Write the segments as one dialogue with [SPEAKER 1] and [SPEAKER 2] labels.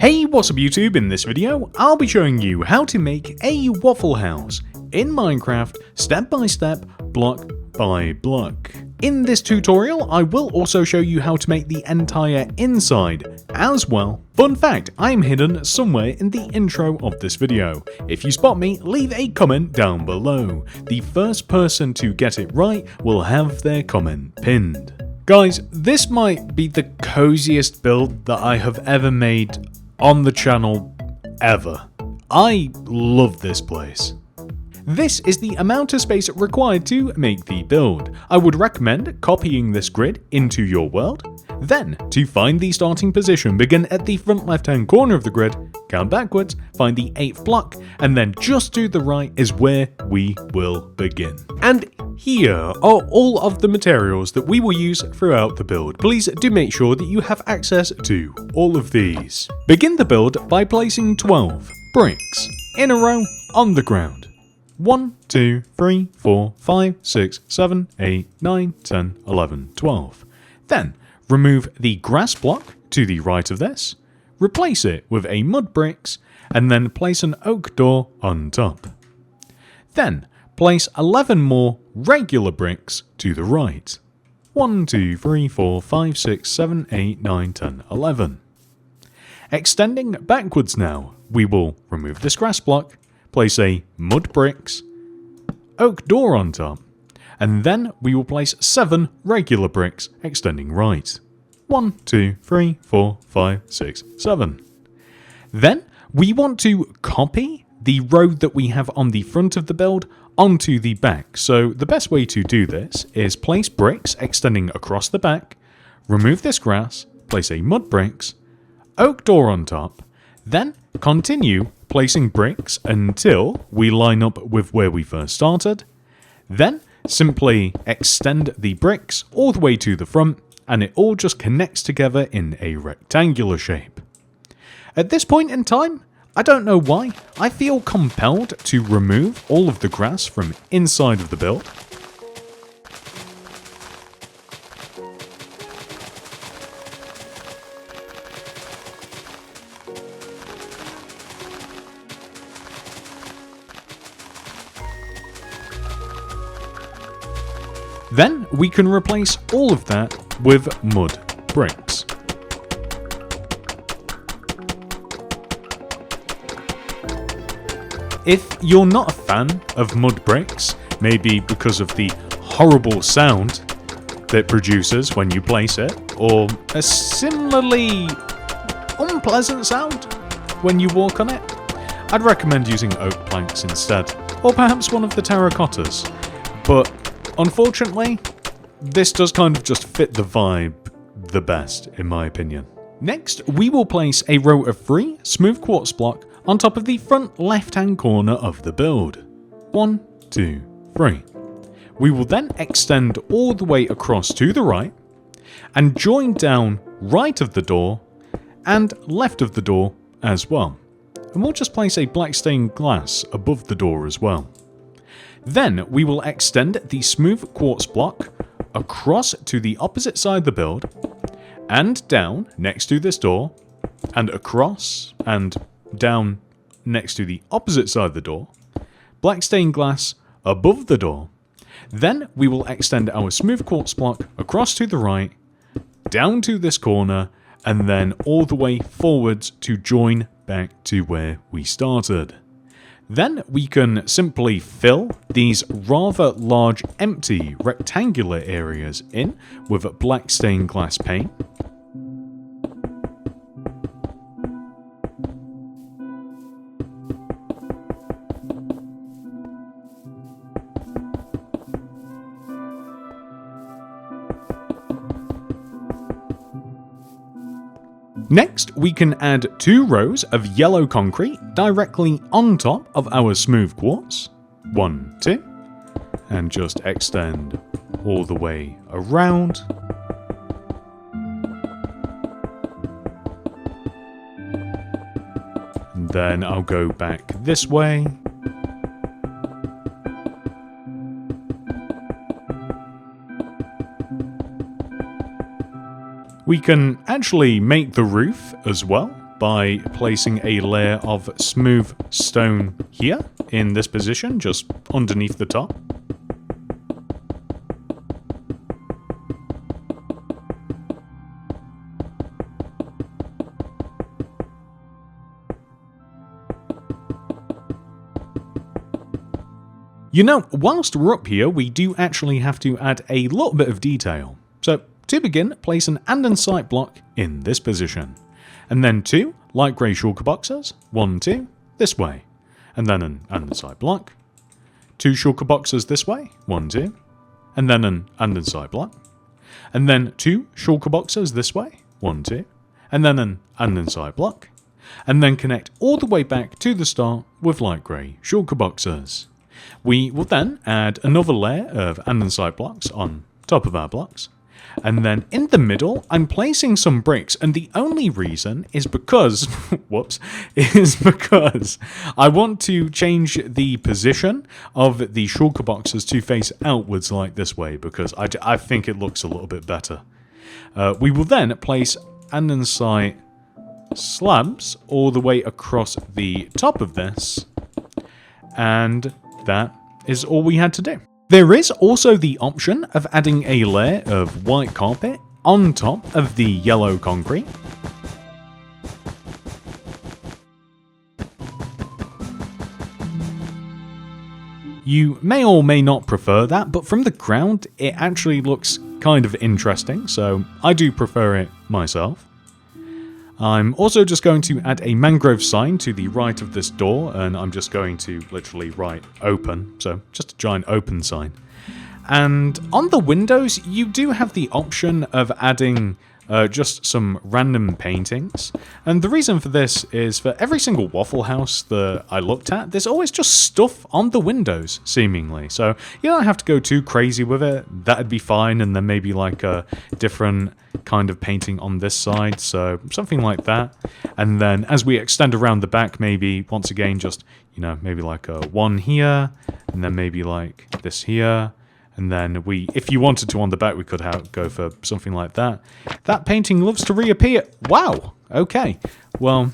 [SPEAKER 1] Hey, what's up YouTube? In this video, I'll be showing you how to make a Waffle House in Minecraft step by step, block by block. In this tutorial, I will also show you how to make the entire inside as well. Fun fact, I'm hidden somewhere in the intro of this video. If you spot me, leave a comment down below. The first person to get it right will have their comment pinned. Guys, this might be the coziest build that I have ever made on the channel ever. I love this place. This is the amount of space required to make the build. I would recommend copying this grid into your world. Then, to find the starting position, begin at the front left hand corner of the grid, count backwards, find the 8th block, and then just to the right is where we will begin. And here are all of the materials that we will use throughout the build. Please do make sure that you have access to all of these. Begin the build by placing 12 bricks in a row on the ground. 1, 2, 3, 4, 5, 6, 7, 8, 9, 10, 11, 12. Then, remove the grass block to the right of this, replace it with a mud bricks, and then place an oak door on top. Then, place 11 more regular bricks to the right. 1, 2, 3, 4, 5, 6, 7, 8, 9, 10, 11. Extending backwards now, we will remove this grass block, place a mud bricks, oak door on top, and then we will place 7 regular bricks extending right. 1, 2, 3, 4, 5, 6, 7. Then we want to copy the road that we have on the front of the build onto the back. So the best way to do this is place bricks extending across the back, remove this grass, place a mud bricks, oak door on top, then continue placing bricks until we line up with where we first started. Then simply extend the bricks all the way to the front, and it all just connects together in a rectangular shape. At this point in time, I don't know why, I feel compelled to remove all of the grass from inside of the build. Then we can replace all of that with mud bricks. If you're not a fan of mud bricks, maybe because of the horrible sound that it produces when you place it, or a similarly unpleasant sound when you walk on it, I'd recommend using oak planks instead, or perhaps one of the terracottas. But unfortunately, this does kind of just fit the vibe the best, in my opinion. Next, we will place a row of 3 smooth quartz block on top of the front left-hand corner of the build. 1, 2, 3. We will then extend all the way across to the right, and join down right of the door, and left of the door as well. And we'll just place a black stained glass above the door as well. Then we will extend the smooth quartz block across to the opposite side of the build, and down next to this door, and across and down next to the opposite side of the door, black stained glass above the door. Then we will extend our smooth quartz block across to the right, down to this corner, and then all the way forwards to join back to where we started. Then we can simply fill these rather large empty rectangular areas in with black stained glass paint. Next, we can add 2 rows of yellow concrete directly on top of our smooth quartz. 1, 2. And just extend all the way around. And then I'll go back this way. We can actually make the roof as well by placing a layer of smooth stone here in this position, just underneath the top. You know, whilst we're up here, we do actually have to add a little bit of detail. So, to begin, place an andesite block in this position. And then 2 light grey shulker boxes, 1, 2, this way. And then an andesite block. 2 shulker boxes this way, 1, 2. And then an andesite block. And then 2 shulker boxes this way, 1, 2. And then an andesite block. And then connect all the way back to the start with light grey shulker boxes. We will then add another layer of andesite blocks on top of our blocks. And then in the middle, I'm placing some bricks, and the only reason is because, is because I want to change the position of the shulker boxes to face outwards like this way, because I think it looks a little bit better. We will then place andesite slabs all the way across the top of this, and that is all we had to do. There is also the option of adding a layer of white carpet on top of the yellow concrete. You may or may not prefer that, but from the ground it actually looks kind of interesting, so I do prefer it myself. I'm also just going to add a mangrove sign to the right of this door, and I'm just going to literally write open, so just a giant open sign. And on the windows, you do have the option of adding just some random paintings. And the reason for this is for every single Waffle House that I looked at, there's always just stuff on the windows, seemingly. So you don't have to go too crazy with it. That'd be fine. And then maybe like a different kind of painting on this side. So something like that. And then as we extend around the back, maybe once again, just, you know, maybe like a one here, and then maybe like this here. And then if you wanted to on the back, we could go for something like that. That painting loves to reappear. Wow. Okay. Well,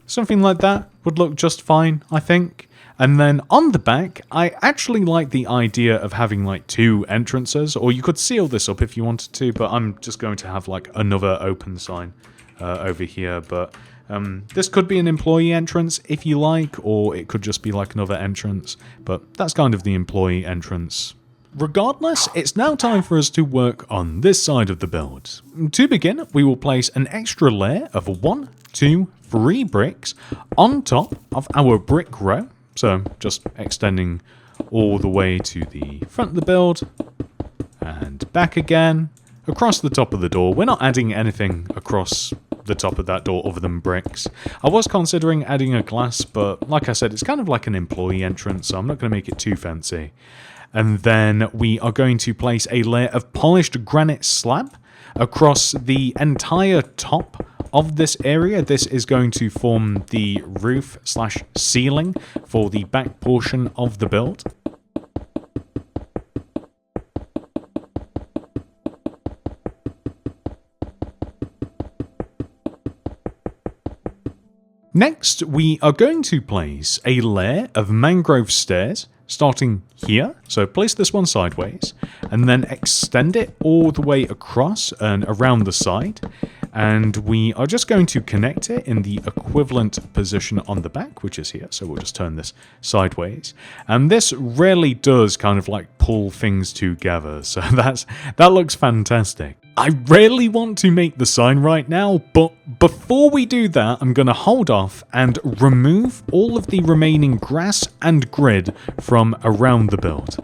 [SPEAKER 1] something like that would look just fine, I think. And then on the back, I actually like the idea of having like 2 entrances, or you could seal this up if you wanted to, but I'm just going to have like another open sign over here. But this could be an employee entrance if you like, or it could just be like another entrance. But that's kind of the employee entrance. Regardless, it's now time for us to work on this side of the build. To begin, we will place an extra layer of 1, 2, 3 bricks on top of our brick row. So just extending all the way to the front of the build and back again across the top of the door. We're not adding anything across the top of that door other than bricks. I was considering adding a glass, but like I said, it's kind of like an employee entrance, so I'm not going to make it too fancy. And then we are going to place a layer of polished granite slab across the entire top of this area. This is going to form the roof/ceiling for the back portion of the build. Next, we are going to place a layer of mangrove stairs starting here. So place this one sideways and then extend it all the way across and around the side. And we are just going to connect it in the equivalent position on the back, which is here. So we'll just turn this sideways. And this really does kind of like pull things together. So that looks fantastic. I really want to make the sign right now, but before we do that, I'm going to hold off and remove all of the remaining grass and grid from around the build.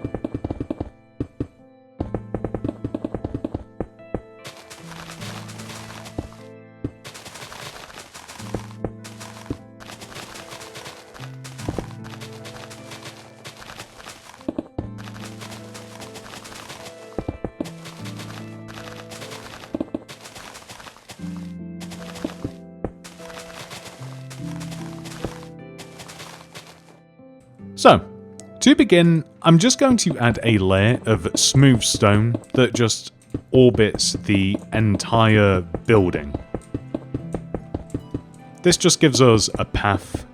[SPEAKER 1] So, to begin, I'm just going to add a layer of smooth stone that just orbits the entire building. this just gives us a path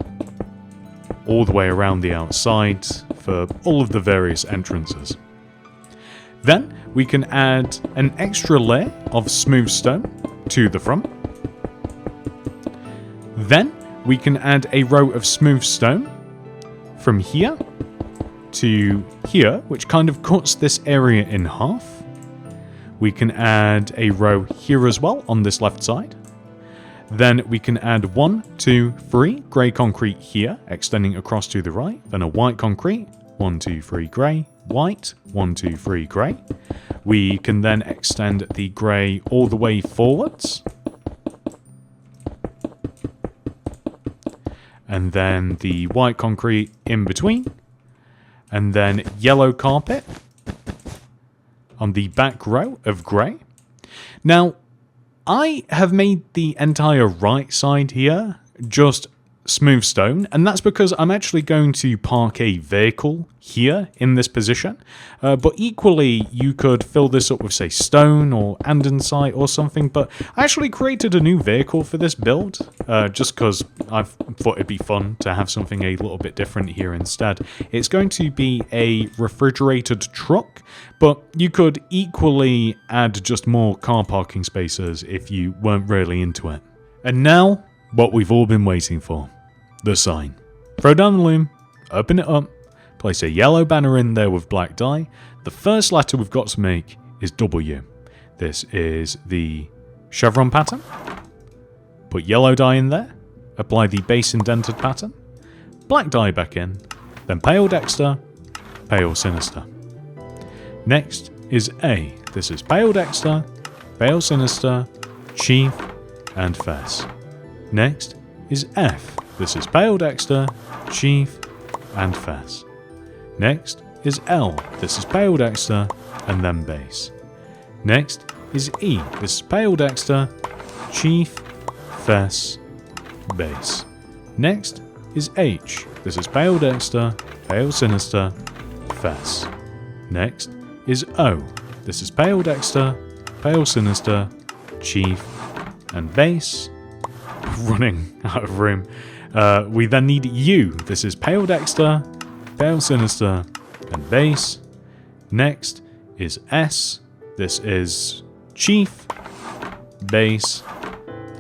[SPEAKER 1] all the way around the outside for all of the various entrances. Then we can add an extra layer of smooth stone to the front. Then we can add a row of smooth stone from here to here, which kind of cuts this area in half. We can add a row here as well on this left side. Then we can add 1, 2, 3 grey concrete here, extending across to the right. Then a white concrete, 1, 2, 3 grey, white, 1, 2, 3 grey. We can then extend the grey all the way forwards. And then the white concrete in between. And then yellow carpet on the back row of grey. Now, I have made the entire right side here just smooth stone, and that's because I'm actually going to park a vehicle here in this position, but equally you could fill this up with, say, stone or andesite or something, but I actually created a new vehicle for this build, just because I thought it'd be fun to have something a little bit different here instead. It's going to be a refrigerated truck, but you could equally add just more car parking spaces if you weren't really into it. And now, what we've all been waiting for. The sign. Throw down the loom, open it up, place a yellow banner in there with black dye. The first letter we've got to make is W. This is the chevron pattern. Put yellow dye in there. Apply the base indented pattern. Black dye back in. Then pale dexter, pale sinister. Next is A. This is pale dexter, pale sinister, chief, and fess. Next is F. This is pale dexter, chief, and fess. Next is L. This is pale dexter, and then base. Next is E. This is pale dexter, chief, fess, base. Next is H. This is pale dexter, pale sinister, fess. Next is O. This is pale dexter, pale sinister, chief, and base. Running out of room. We then need U. This is pale dexter, pale sinister, and base. Next is S. This is chief, base,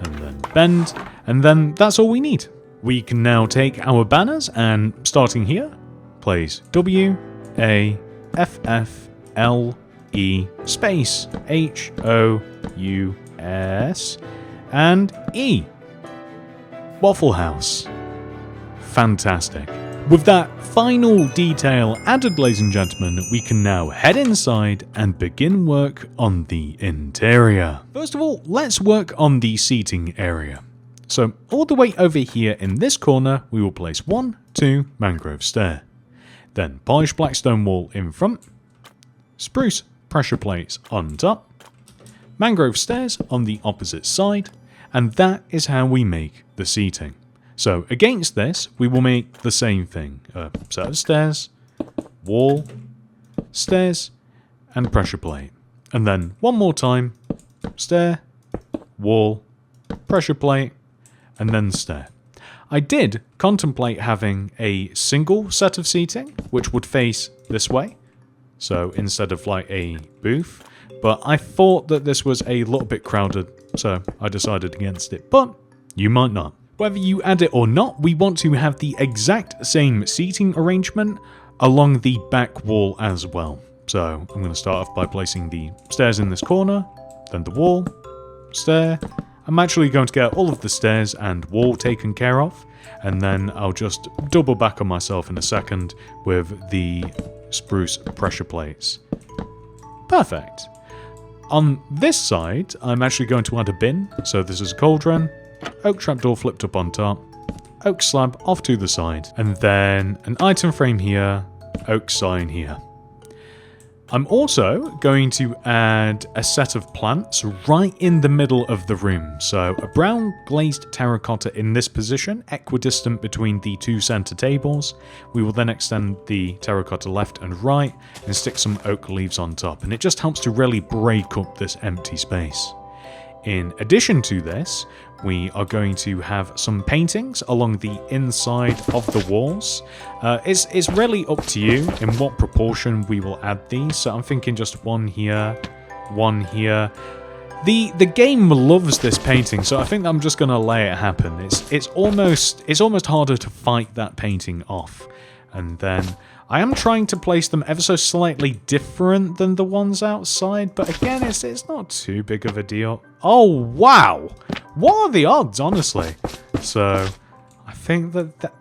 [SPEAKER 1] and then bend. And then that's all we need. We can now take our banners and, starting here, place W, A, F, F, L, E, space, H, O, U, S, and E. Waffle House. Fantastic. With that final detail added, ladies and gentlemen, we can now head inside and begin work on the interior. First of all, let's work on the seating area. So all the way over here in this corner, we will place 1, 2 mangrove stair. Then polished black stone wall in front, spruce pressure plates on top, mangrove stairs on the opposite side, and that is how we make the seating. So against this, we will make the same thing. A set of stairs, wall, stairs, and pressure plate. And then one more time, stair, wall, pressure plate, and then stair. I did contemplate having a single set of seating, which would face this way. So instead of like a booth. But I thought that this was a little bit crowded, so I decided against it. But you might not. Whether you add it or not, we want to have the exact same seating arrangement along the back wall as well. So I'm going to start off by placing the stairs in this corner, then the wall, stair. I'm actually going to get all of the stairs and wall taken care of, and then I'll just double back on myself in a second with the spruce pressure plates. Perfect. On this side, I'm actually going to add a bin. So this is a cauldron, oak trapdoor flipped up on top, oak slab off to the side, and then an item frame here, oak sign here. I'm also going to add a set of plants right in the middle of the room. So a brown glazed terracotta in this position, equidistant between the two center tables. We will then extend the terracotta left and right and stick some oak leaves on top. And it just helps to really break up this empty space. In addition to this, We are going to have some paintings along the inside of the walls. It's really up to you in what proportion we will add these. So I'm thinking just one here, one here. The game loves this painting, so I think I'm just going to let it happen. It's almost harder to fight that painting off. And then I am trying to place them ever so slightly different than the ones outside, but again, it's not too big of a deal. Oh, wow! What are the odds, honestly? So, I think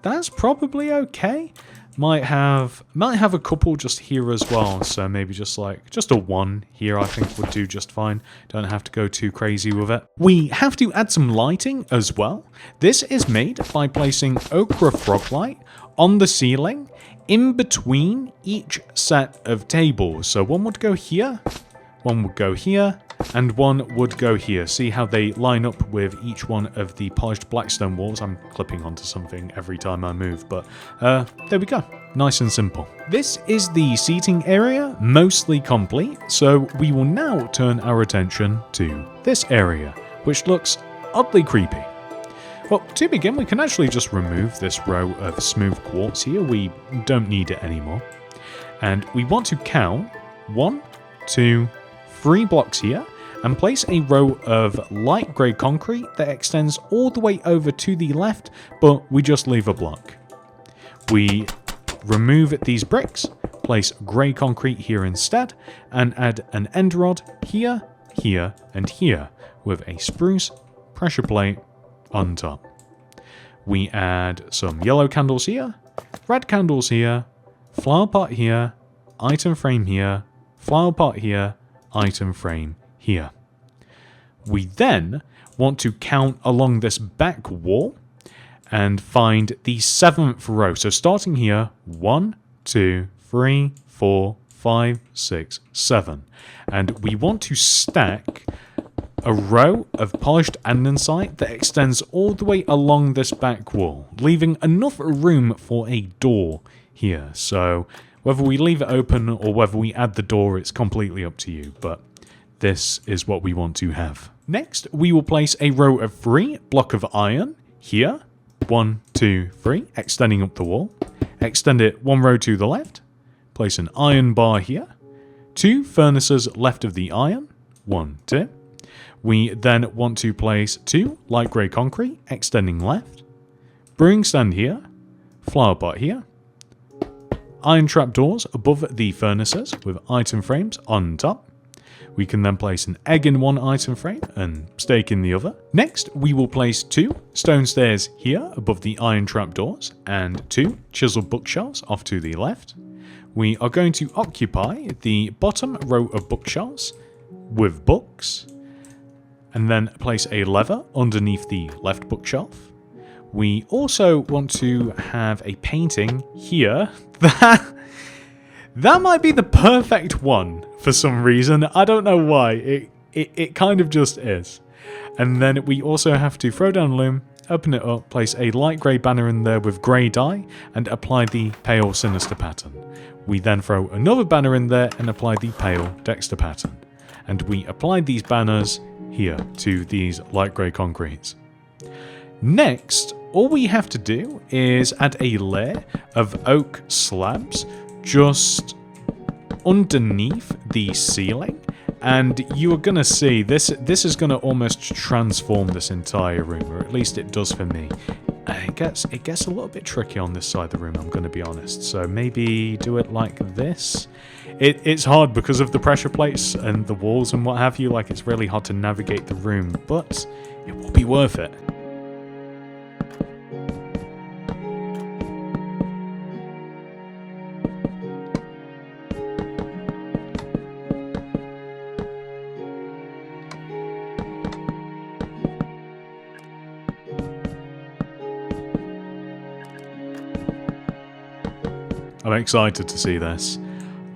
[SPEAKER 1] that's probably okay. Might have a couple just here as well, so maybe just a one here I think would do just fine. Don't have to go too crazy with it. We have to add some lighting as well. This is made by placing ochre frog light on the ceiling in between each set of tables. So one would go here, one would go here, and one would go here. See how they line up with each one of the polished blackstone walls. I'm clipping onto something every time I move, but there we go. Nice and simple. This is the seating area, mostly complete, so we will now turn our attention to this area, which looks oddly creepy. Well, to begin, we can actually just remove this row of smooth quartz here. We don't need it anymore. And we want to count 1, 2, 3 blocks here, and place a row of light grey concrete that extends all the way over to the left, but we just leave a block. We remove these bricks, place grey concrete here instead, and add an end rod here, here, and here, with a spruce pressure plate on top. We add some yellow candles here, red candles here, flower pot here, item frame here, flower pot here, item frame here. We then want to count along this back wall and find the 7th row. So starting here, 1, 2, 3, 4, 5, 6, 7. And we want to stack a row of polished andesite that extends all the way along this back wall, leaving enough room for a door here. So whether we leave it open or whether we add the door, it's completely up to you, but this is what we want to have. Next, we will place a row of 3 block of iron here. 1, 2, 3, extending up the wall. Extend it 1 row to the left. Place an iron bar here. 2 furnaces left of the iron. 1, 2. We then want to place 2 light grey concrete, extending left. Brewing stand here. Flower pot here. Iron trapdoors above the furnaces with item frames on top. We can then place an egg in one item frame and steak in the other. Next, we will place 2 stone stairs here above the iron trapdoors and 2 chiseled bookshelves off to the left. We are going to occupy the bottom row of bookshelves with books and then place a lever underneath the left bookshelf. We also want to have a painting here that might be the perfect one for some reason. I don't know why. It kind of just is. And then we also have to throw down loom, open it up, place a light grey banner in there with grey dye, and apply the pale sinister pattern. We then throw another banner in there and apply the pale dexter pattern. And we apply these banners here to these light grey concretes. Next, all we have to do is add a layer of oak slabs just underneath the ceiling, and you are going to see this is going to almost transform this entire room, or at least it does for me. It gets a little bit tricky on this side of the room, I'm going to be honest, so maybe do it like this. It's hard because of the pressure plates and the walls and what have you, like it's really hard to navigate the room, but it will be worth it. I'm excited to see this.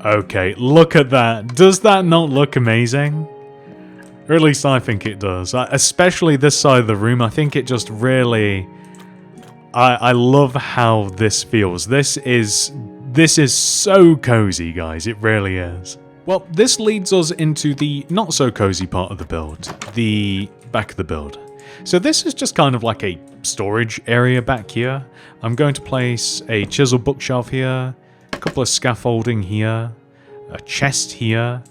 [SPEAKER 1] Okay, look at that. Does that not look amazing? Or at least I think it does. Especially this side of the room. I think it just really... I love how this feels. This is so cozy, guys. It really is. Well, this leads us into the not so cozy part of the build. The back of the build. So this is just kind of like a storage area back here. I'm going to place a chisel bookshelf here, a couple of scaffolding here, a chest here,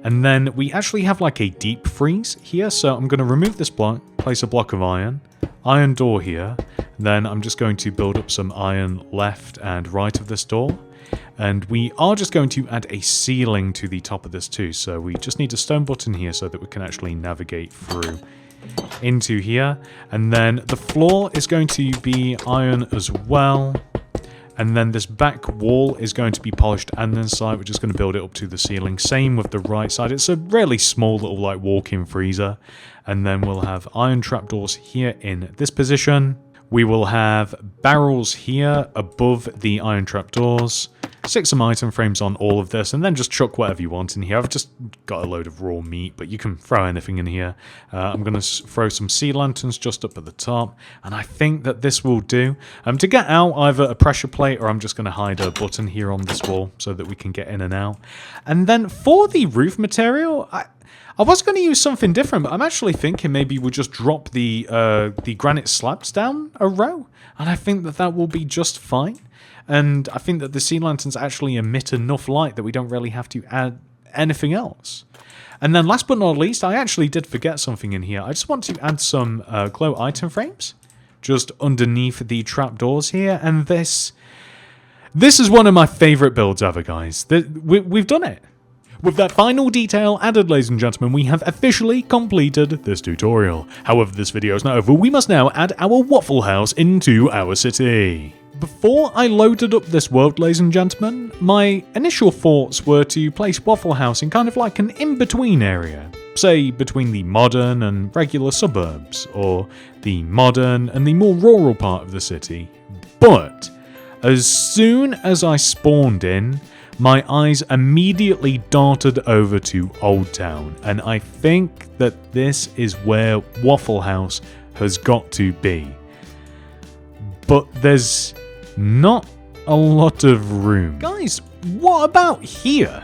[SPEAKER 1] and then we actually have like a deep freeze here. So I'm going to remove this block, place a block of iron door here. Then I'm just going to build up some iron left and right of this door. And we are just going to add a ceiling to the top of this too. So we just need a stone button here so that we can actually navigate through into here. And then the floor is going to be iron as well. And then this back wall is going to be polished andesite. We're just going to build it up to the ceiling. Same with the right side. It's a really small little like walk-in freezer. And then we'll have iron trapdoors here in this position. We will have barrels here above the iron trapdoors. Stick some item frames on all of this, and then just chuck whatever you want in here. I've just got a load of raw meat, but you can throw anything in here. I'm going to throw some sea lanterns just up at the top, and I think that this will do. To get out, either a pressure plate, or I'm just going to hide a button here on this wall so that we can get in and out. And then for the roof material, I was going to use something different, but I'm actually thinking maybe we'll just drop the granite slabs down a row, and I think that that will be just fine. And I think that the sea lanterns actually emit enough light that we don't really have to add anything else. And then last but not least, I actually did forget something in here. I just want to add some glow item frames just underneath the trapdoors here. And this is one of my favorite builds ever, guys. We've done it. With that final detail added, ladies and gentlemen, we have officially completed this tutorial. However, this video is not over. We must now add our Waffle House into our city. Before I loaded up this world, ladies and gentlemen, my initial thoughts were to place Waffle House in kind of like an in-between area. Say, between the modern and regular suburbs, or the modern and the more rural part of the city. But as soon as I spawned in, my eyes immediately darted over to Old Town, and I think that this is where Waffle House has got to be. But there's not a lot of room. Guys, what about here?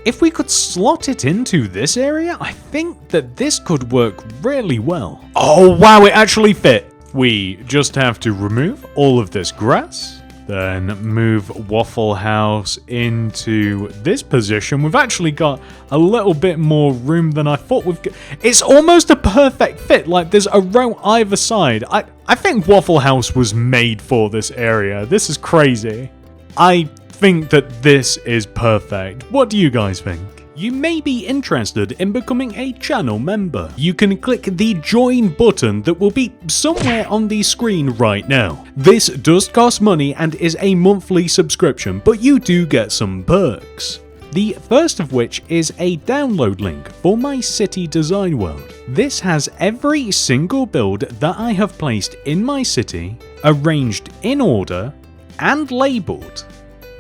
[SPEAKER 1] If we could slot it into this area, I think that this could work really well. Oh wow, it actually fit! We just have to remove all of this grass, then move Waffle House into this position. We've actually got a little bit more room than I thought we've got. It's almost a perfect fit. Like, there's a row either side. I think Waffle House was made for this area. This is crazy. I think that this is perfect. What do you guys think? You may be interested in becoming a channel member. You can click the join button that will be somewhere on the screen right now. This does cost money and is a monthly subscription, but you do get some perks. The first of which is a download link for my city design world. This has every single build that I have placed in my city, arranged in order, and labelled.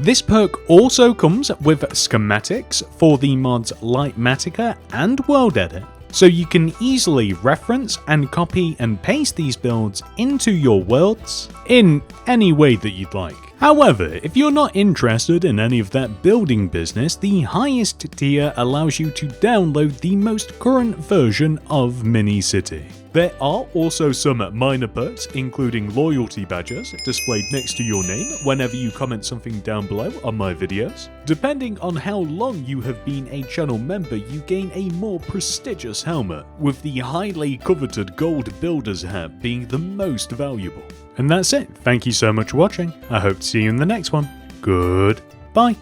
[SPEAKER 1] This perk also comes with schematics for the mods Lightmatica and World Edit, so you can easily reference and copy and paste these builds into your worlds in any way that you'd like. However, if you're not interested in any of that building business, the highest tier allows you to download the most current version of Mini-City. There are also some minor perks, including loyalty badges displayed next to your name whenever you comment something down below on my videos. Depending on how long you have been a channel member, you gain a more prestigious helmet, with the highly coveted gold builder's hat being the most valuable. And that's it. Thank you so much for watching. I hope to see you in the next one. Goodbye.